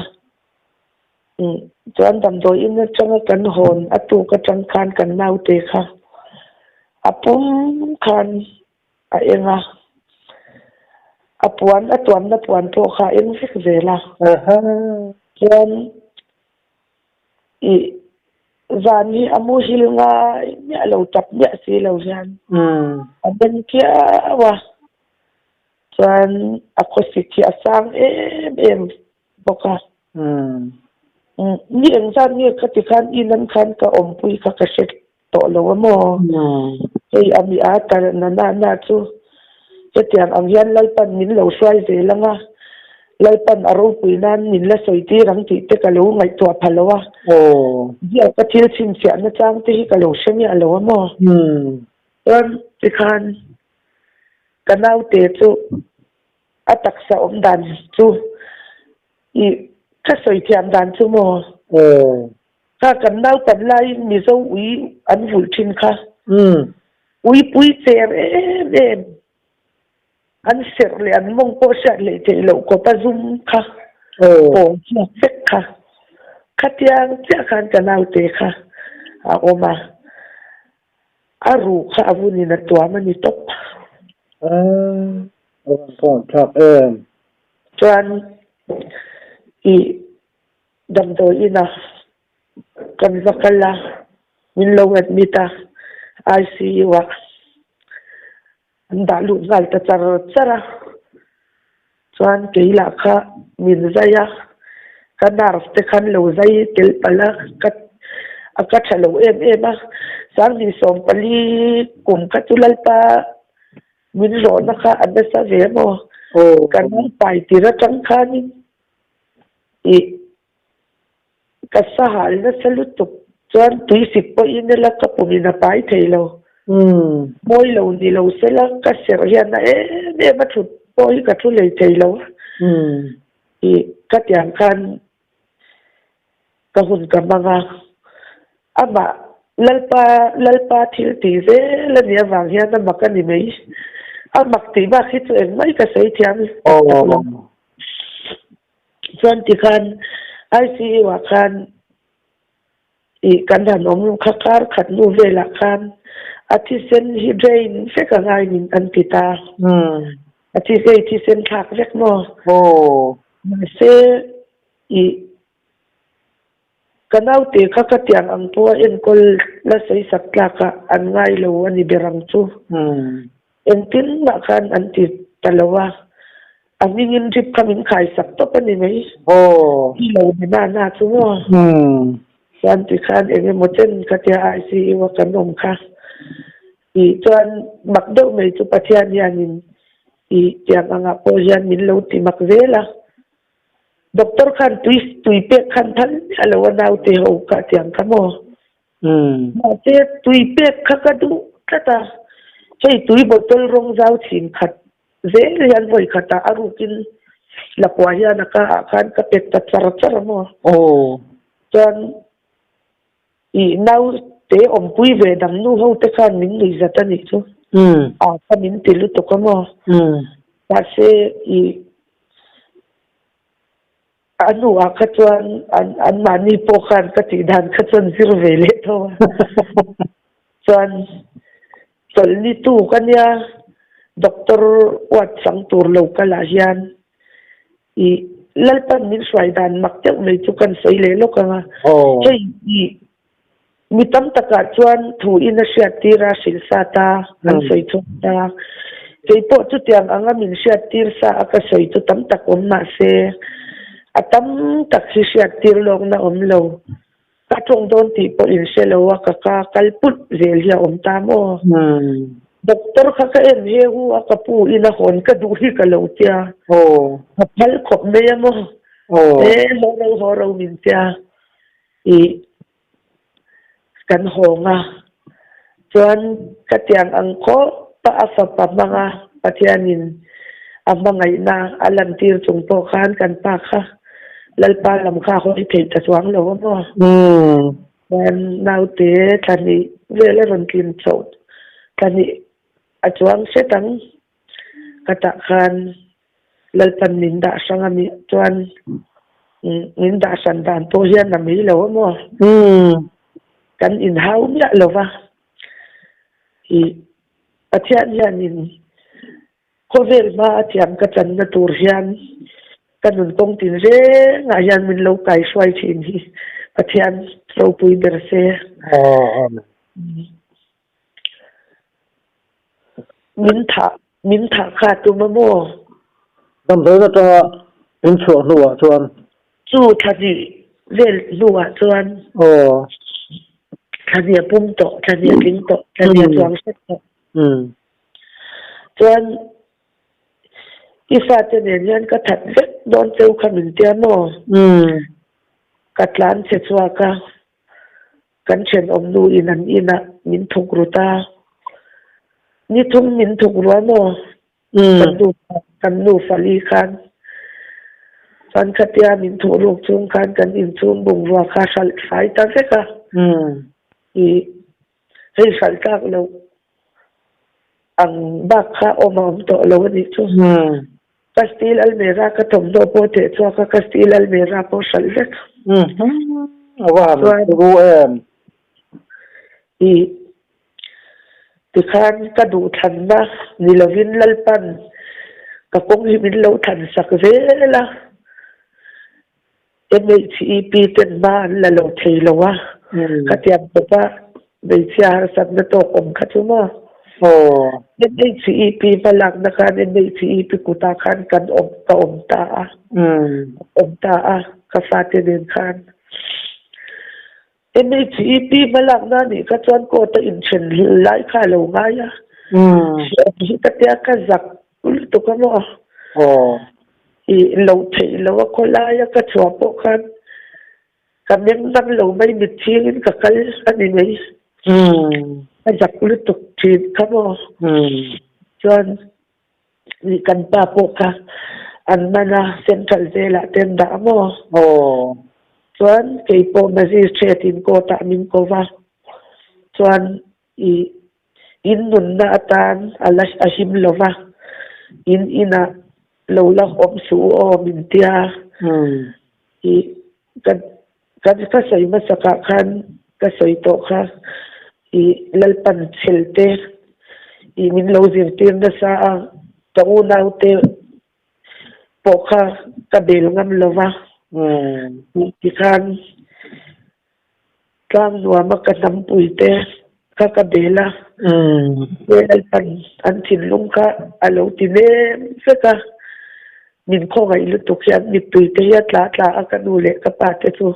chuan dam do in a changa kan hon atu ka chang khan kan nau te kha apum khan a enga apuan na puan po kha eng fik vela chuan zani amu hil nga nya lo tap nya si lo jan aben kia wa chuan akosiki asang em boka ni eng zan ni khati khan inan khan ka ompui ka set to lo mo ei ami a tar na chu che tiang ang hian lai pan min lo swai ve langa lai pan aro pui nan min la soi ti rang ti te ka lo ngai to phalowa ya ka thil chim sia na chang te hi ka lo shemi alo mo ti khan kanau te chu atak sa om dan chu i ka soi thiam dan chu mo ka kanau tan lai mi zo ui an vul thin kha ui pui cher em an ser le an mong po sa le te lo ko pa zum kha po sek kha khatiang cha khan kanau te kha a oma aru kha avuni na to mani top phone truck chuan i dam do ina kan vakala min lo at mita ICU wa anda lu zal ta chara chuan keila kha min zaya kanar te khan lo zai tel pala kat aka thalo em a sang ni som pali kum ka tulal pa min ro na kha adasa ve mo kan pai tira chang khani i kasahal na salutuk chuan tuisip po inela ka pumina pai thailo moi lo ni lo sela ka ser hian na e ma thut poi ka thu lei thailo i ka tiang khan ka hun ka manga ama lalpa thil ti ve la nia wang hian na makani mei amak ti ba khi chu eng mai ka sei thiam chuan ti khan ICU wa khan i kan dan om khakar khat nu vela khan athi sen hi drain se ka ngai min an pita athi sen thak vek mo ma se i kanau te kha ka tiang ang tua en kol la sei sakla ka an ngai lo ani berang chu en tin ma khan an ti talawa amingin trip kamin khai sak to pani mai lo ni na chu mo santi khan enge moten katia ICU wa kanom kha i chuan makdo mai chu pathian yanin i tiang anga po yan min lo ti mak vela doctor khan tui pe khan than alo nau te ho ka tiang kamo ma te tui pe kha ka du kata chei tui botol rong zau chin khat ve yan voi khata arukin la kwa ya na ka khan ka pek ta chara mo chuan i nau te om pui ve dam nu ho te khan min ni zata ni chu ka min tilu to ka mo pa se i anu a ka chuan an mani po khan ka ti dan ka chuan zir ve le to chuan tol ni tu kanya doctor wat sang tur lo kala hian i lalpan min swai dan makte mai chu kan sei le lo ka hei i mitam taka chuan thu in a hriat tira sil sa ta an sei chu ta kei po chu tiang anga min hriat tir sa aka sei chu tam tak om na se atam tak si hriat tir lok na om lo ka chong don ti po in se lo ka kalput zel ya om ta mo doctor kha ka en he hu aka pu ina hon ka du hi ka lo tia phal khop me mo horo min tia i kan honga chuan ka tiang ang ko pa afa pa manga pathianin amangai na alam tir chung po khan kan pa kha lalpa lam kha ho thei ta chuang lo mo ban nau te thani vele ron kim chot thani achuang setang kata khan lalpan minda sangami chuan minda sandan to hian na mi lo mo kan in hau ya lova i athian yanin kovel ma athiam ka chan na tur hian kanun kong tin re nga yan min lo kai swai thin hi athian lo pui ber se min tha kha tu ma mo tam do na ta in chu nuwa chuan chu thadi vel nuwa chuan thania pum to thania ling to thania chuang set to chuan isa te nen yan ka that vek don cheu khamin te mo katlan che chua ka kan chen om nu inan ina min thuk ruta ni thum min thuk ruwa mo kan nu fali khan san khatia min thu luk chung khan kan in chung bung ruwa kha sal sai ta veka i hei sal tak lo ang bak kha omam to lo ni chu Castil Almera ka tom do po te chua ka Castil Almera po salvek awa ru i tikhan ka du than na nilovin lalpan ka kong himin lo than sak vela MHEP ten ma la lo thei lo wa ka tiam to pa be chiar sat na to kom kha chu ma MHEP balak na kan MHEP kuta kan kan om ta ka fatin kan MHEP balak na ni ka chuan ko ta in chen lai kha lo nga ya hi ta tia ka zak ul to ka mo i lo thei lo ko la ya ka chua po kan ka men nam lo mai mi thing ka kal ani nei ka zak ul to thi ka mo chuan ni kan pa po ka an mana central zela ten da mo chuan kei po magistrate in ko ta min ko wa chuan i in nun na atan alas ahim lova in ina lo la om su o min tia i kan ka sai ma saka khan ka sai to kha i lalpan chelte i min lo zir tir na sa ta u nau te po kha ka bel ngam lova ti khan tlang nuwa makanam puite kakabela lalpan an thinlung ka alo tine saka min ko ngai lu tukyan mi puite ya tla akanule ka pate chu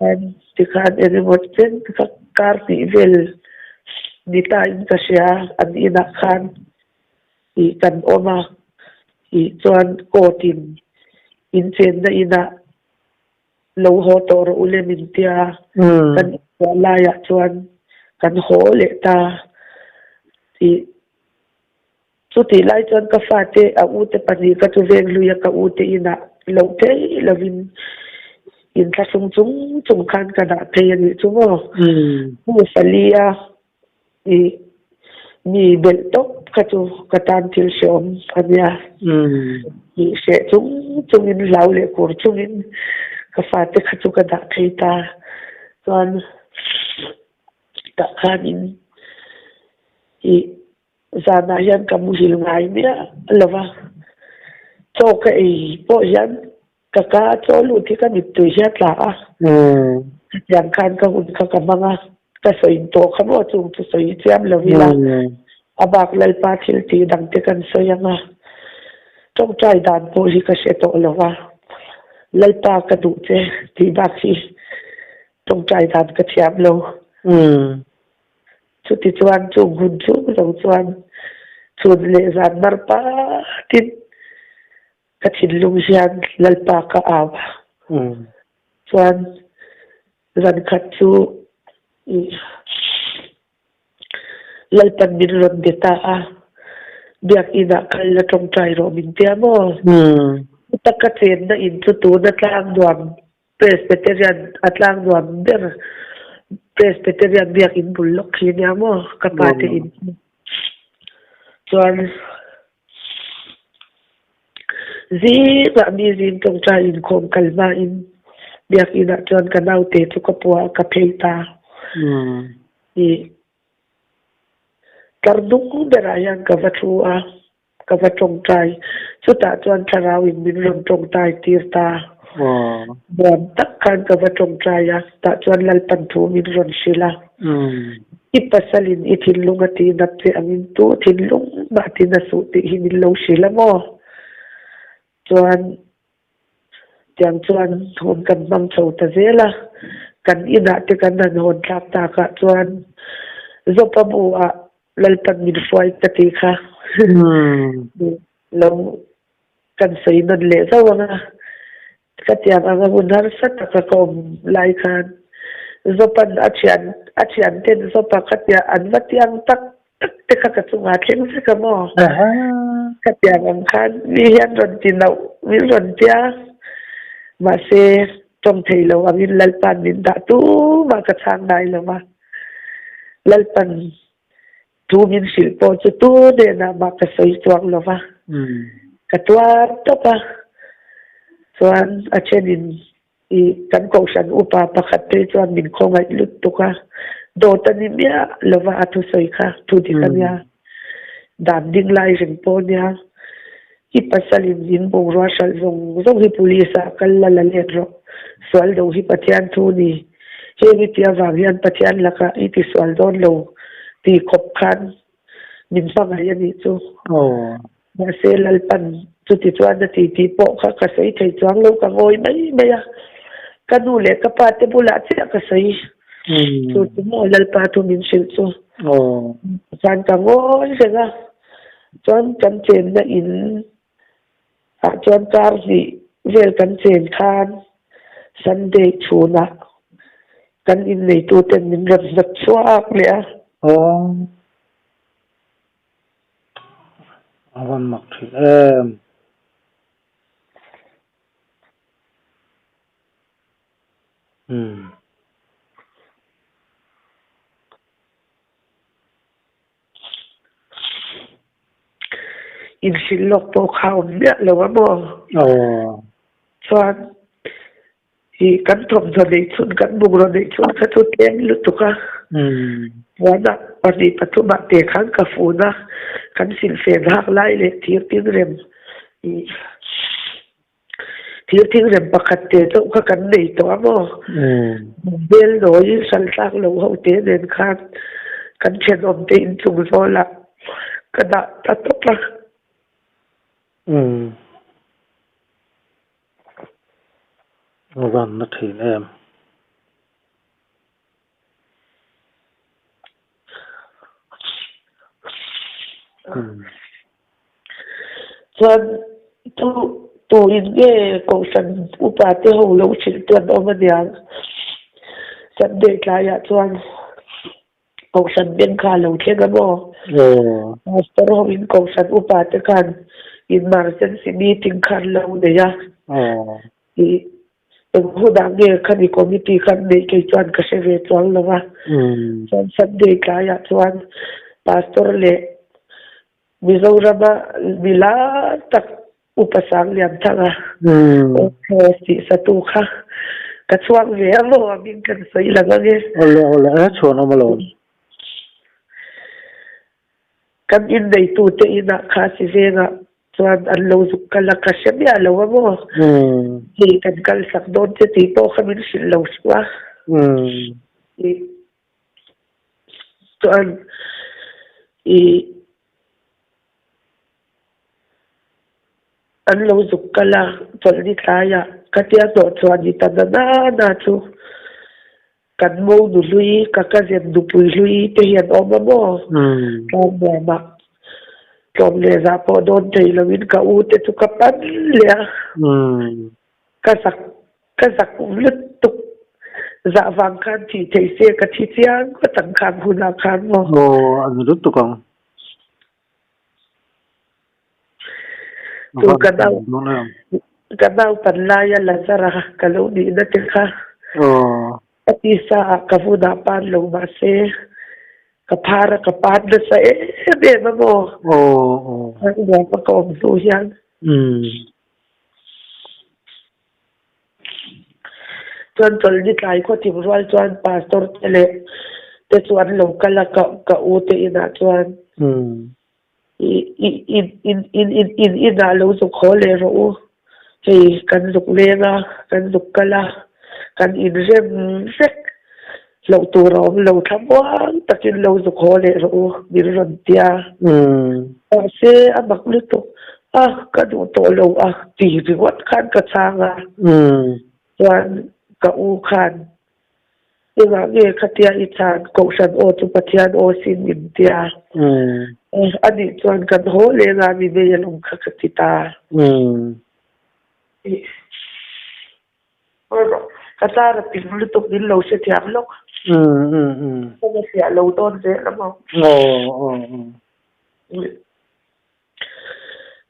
an ti khan ene mot chen ka kar ni vel ni ta in ka sia an ina khan i kan oma i chuan kotin in chen na ina lo ho tor ule min tia kan la ya chuan kan ho le ta ti chu ti lai chuan ka fa te a u te pani ka tu veng lu ya ka u te ina lo te lovin in tla chung khan ka da the ni chu mo mu salia i ni bel top ka tu ka tan til shom ania i se chung in lau le kur chung in ka fa te ka tu ka da theita chuan ta khanin i zana yan ka mu hil ngai mia lova to ka e po yan ka to lu thi ka mit tu ya tla yan khan ka hun ka manga ka soin to khamo chung tu soi chiam lovila abak lal pa thil ti dang te kan soyanga tong chai dan po hi ka se to lova lal pa ka du che ti bak hi tong chai dan ka chiam lo chu ti chuan chu gun chu lo chuan chun le zan mar pa tin ka thin lung hian lalpa ka awa chuan ran khat chu lalpan min ron de ta biak ina kal la tong trai ro min te mo ta ka chen na in chu tu na tlang duam presbyterian atlang duam ber presbyterian biak in bulok hi nya mo kapate in chuan zi ba mi zin tong trai in khom kalma in biak ina chuan kanau te chu ka puwa ka pheita i kardung berayan ka vatua ka vatong trai chu ta chuan tharawin min ron tong tai tirta bon tak kan ka vatong trai ya ta chuan lalpan thu min ron sila ipasalin ithinlung ati nap che angin tu thinlung ba ti na su ti hin lo sila mo chuan tiang chuan thon kan mang chho ta zela kan ina te kan nan hon tlak ta ka chuan zopa bu a lalpan min fuai ta ti kha lo kan sei nan le zawanga ka tiang anga hunar sat ka kom lai khan zopan achian ten zopa ka tia an vatiang tak te ka chunga thleng se ka mo ka tiang ang khan mi hian ron tinau mi ron tia ma se trong thei lo angin lalpan min da tu ma ka chang dai lo ma lalpan tu min sil po chu tu de na ma ka sei chuang lo ma ka tuar to pa chuan a chenin I kan ko san upa pakhat te chuan min khongai lut tuka do tani mia lova atu soi kha tu di kanya dan ding lai ring po nia ki pasalin din bo ro sal zong hi police kal la la le ro swal do hi pathian thu ni he ni tia wang pathian laka I ti swal don lo ti khop khan min sang ai ni chu ma se lalpan chu ti chuan na ti po kha ka sei thei chuang lo ka ngoi mai ya kanu le ka pa te bula che ka sei chu ti mo lalpa tu min sil chu san ka ngoi se ga chuan kan chen na in a chuan kar ni vel kan chen khan Sunday chuna kan in nei tu ten min rat zat chuak le awan mak thi in sil lok po khao mia lo mo chuan I kan thom zo nei chun kan bung ro nei chun ka chu tem lu tuka wana pani patuma te khan ka funa kan sil fe hak lai le thir tin rem thir tin rem pakhat te to ka kan nei to mo bel no I sal tak lo ho te den khan kan chen om te in chung zo la kada ta to pa awan na thi em chuan tu in nge ko san upa te ho lo chil tuan oma niang san de tlaya chuan ko san ben kha lo thega mo master ho in ko san upa te kan in emergency meeting khan lo ne ya I hu dang nge khani committee khan nei ke chuan ka se ve chuang lo wa chuan san de tlaya chuan pastor le Mizorama mila tak upasang liam tanga si satu kha ka chuang ve mo min kan sei la nge ole chuan amalo kan in dei tu te ina kha si venga chuan an lo zuk kala ka shemia lo mo ki kan kal sak don te ti po khamin sil lo swa chuan an lo zuk kala tol ni tlaya katia to chuan ni tanana chu kan mo du lui ka zen du pui lui te hian oma mo kan ma kom le za po don te lawin ka u te chu ka pan le ka sak lut tuk za wang khan ti thei se ka thi chiang ka tang khan huna khan mo an lut tukang tu kadau panlaya lazara kalau di na te kha ati sa kafuda pan lo ba se kapara kapat na sa be mo ang ba pa ko so yan chuan tol ni tlai ko tim rual chuan pastor tele te chuan lo kala ka u te ina chuan in na lo zu khole ro hei kan zuk lenga kan zuk kala kan in rem sek lo tu rom lo thamwang takin lo zu khole ro bir ron tia se amak lu to ka du to lo ti wat khan ka changa chuan ka u khan Inga nge khatia ithan ko san o tu pathian o sin min tia ani chuan kan ho le nga mi be yalom khakatita kata ra pin lu tok din lo se thiam lok ko ma sia lo don je lamo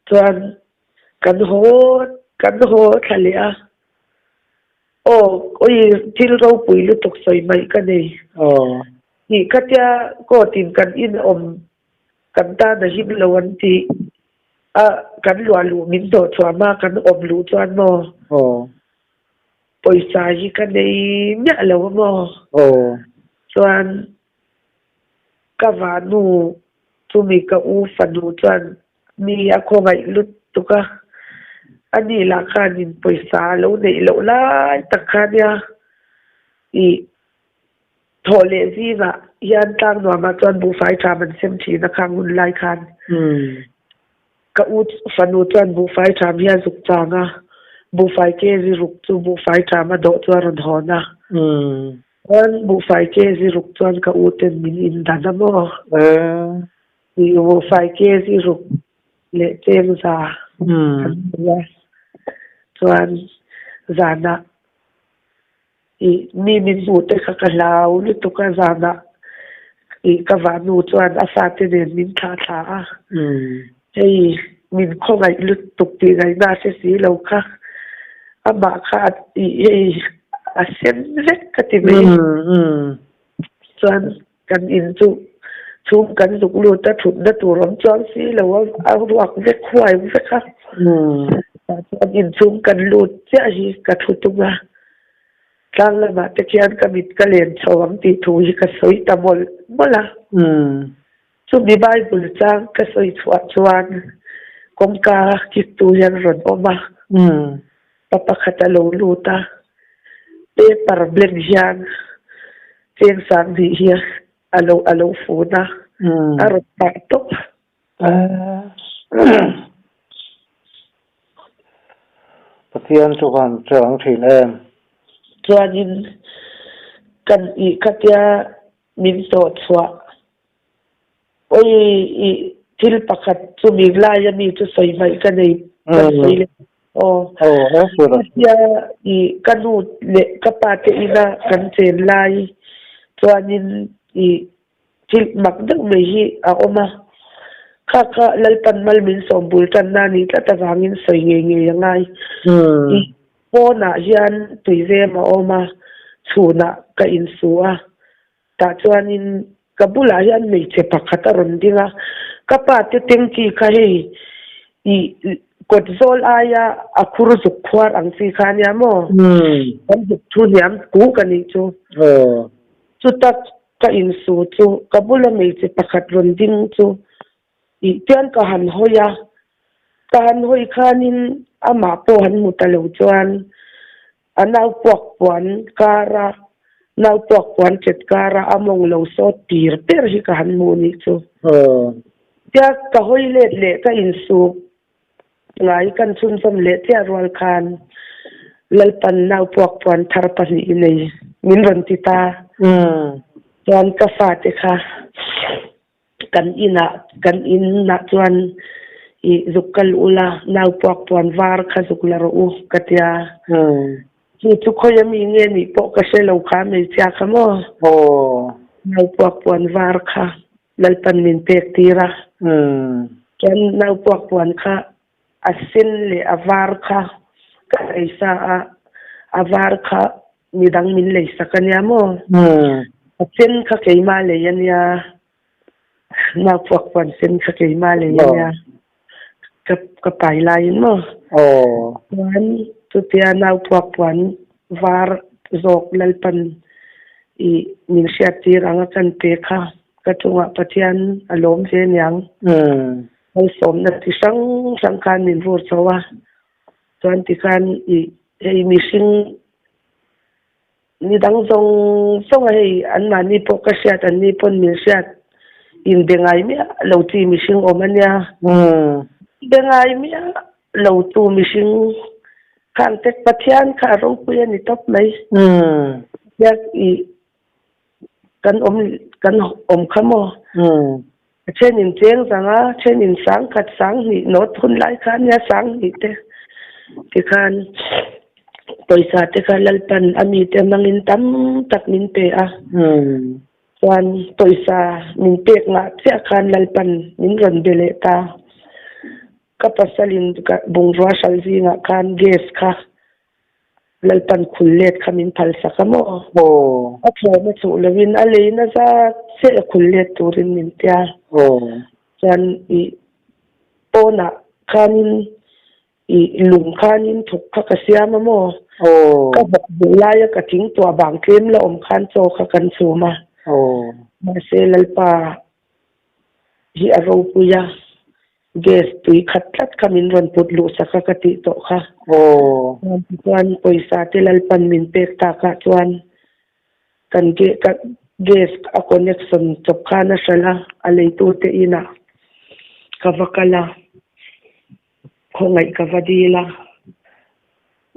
chuan kan ho thalia oi thil ro pui lu tok soi mai ka nei ni khatia ko tin kan in kan ta na him lo an ti kan lu min do chwa ma kan lu chuan mo poisa hi ka nei nya lo mo chuan ka vanu chumi ka u fanu chuan mi a ko ngai lut tuka ani la khanin poisa lo nei lo lai takhania I thole ziva yan tang no ma chuan bu fai tha man sem thi na khangun lai khan ka u fanu chuan bu fai tha mi zuk changa bu fai ke zi ruk chu bu fai tha ma do chuan ron hona an bu fai ke zi ruk chuan ka u ten min in danamo I bu fai ke zi ruk le tem za chuan zana I mi min bu te khakalau ni to ka zana I ka vanu chuan a sa te nen min tha hei min khongai lut tuk ti ngai na se si lo kha ama kha I hei a sen vek ka ti me chuan kan in chu chum kan zuk lu ta thut na tu rom chuan si lo a ruak vek khuai vek kha chuan in chum kan lut cha hi ka thutunga tlang la ma te kian ka mit ka len chawang ti thu hi ka soi ta mola chu bi bible chang ka soi chuan kom ka ki tu yan ron oma papa khata lo luta te problem hian teng sang di hi alo funa aro ta to pathian chu kan chang thin em chuanin kan I khatia min to chwa oi I thil pakhat chu mi lai mi chu soi mai ka nei kan soi le I kanu le kapa te ina kan chen lai chuanin I thil mak dang mai hi a oma kha lalpan mal min sombul tan na ni ta wangin soi nge yangai I pona hian tuive ma oma chuna ka insua ta chuanin kabula hian mei che pakhata ron dinga kapa te tengki kha hei I kotzol aya akhur zuk khwar ang si khania mo kan zuk thu niam ku kani chu chu tak ka insu chu kabula mei che pakhat ron ding chu I tian ka han hoya kan hoi khanin ama po han mutalo chuan anau pok puan kara nau pok puan chet kara among lo so tir per hi ka han mu ni chu tia ka hoi le ka insu ngai kan chun som le tia rwal khan lalpan nau pok puan thar pa ni nei min ron ti ta chuan ka fa te kha kan in na chuan I zukal ula nau pok puan var kha zukla ro u katia chu khoyami nge ni po ka se lo kha me cha khamo nau pok puan var kha lalpan min pek tira kan nau pok puan kha asin le avar kha ka isa avar kha midang min le sakanya mo asin kha keima le yan ya nau pok puan sin kha keima le yan ya ka pai lai mo wan tu tia nau pok puan var zok lalpan I min sia tir anga kan pe kha ka tunga pathian alom je nyang ai som na ti sang kan min vor chawa chuan ti kan I hei mi sing ni dang zong hei an ma ni po ka sia tan ni pon min sia in bengai mi lo ti mi sing omania bengai mi lo tu mi sing kan tek pathian kha ro pu ni top mai yak I kan om khamo chen in cheng sanga chen in sang khat sang ni no thun lai khan ya sang ni te khan toisa te khan lalpan ami te mangin tam tak min pe a chuan toisa min pek nga che khan lalpan min ron bele ta kapasalin bung rwa salzi nga khan gas kha lalpan khullet khamin phal sakamo a thome chu lewin a leina za se khullet turin min tia chuan I pona khanin I lum khanin thuk kha ka siama mo ka bak bulaya ka ting to bang kem la om khan cho kha kan chuma ma se lalpa hi aro puya gas tui khatlat kamin ron putlu saka ka ti to kha chuan poisa te lalpan min pek ta ka chuan kan ge ka gas a connection chop khana sala alei tu te ina kavakala khongai kavadila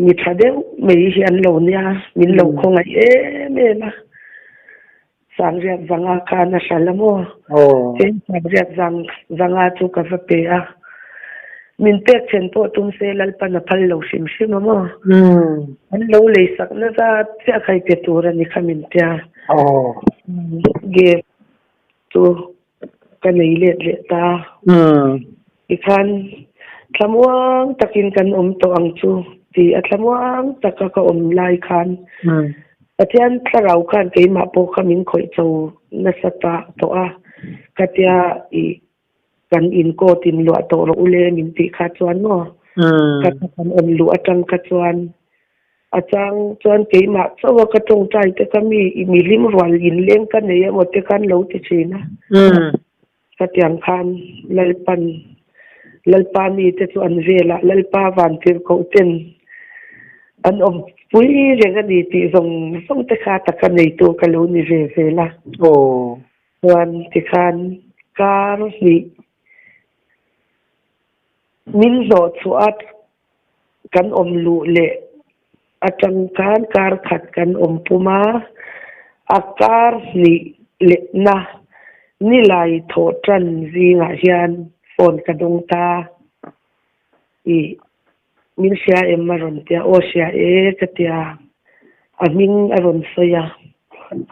mi thadeu mei hian lo nia min lo khongai me ma sangriat zanga khana salamo chen sangriat zanga chu kavape a min pek chen po tum se lalpan a phal lo sim sim mo an lo le sak na za cha khai pe tur ani khamin tia ge tu kanei le ta ikhan tlamuang takin kan to ang chu ti atlamuang taka ka lai khan atian tlarau khan ke ma po khamin khoi chau na sata to a katia I kan in ko tin lo to ro ule min ti kha chuan mo kan lu atang ka chuan achang chuan ke ma chawa ka tong tai te kami mi lim rwal in leng kan ne mo te kan lo ti china katiang khan lalpa mi te chu an vela lalpa van tir ko ten an pui renga ni ti song te kha taka nei to ka lo ni vela chuan ti khan kar ni min zo chuat kan lu le atang kan kar khat kan puma akar ni le na ni lai tho tran zinga hian phone ka dong ta I min sia maron tia o sia katia aming aron soya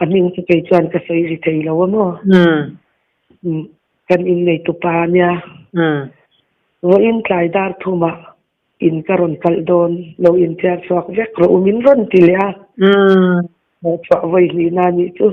aming tu ke chuan ka soi ri thei lo mo kan in nei tu pa nia wo in tlai dar thuma in karon kal don lo in tia chuak vek ro min ron ti le a chwa voi ni na ni chu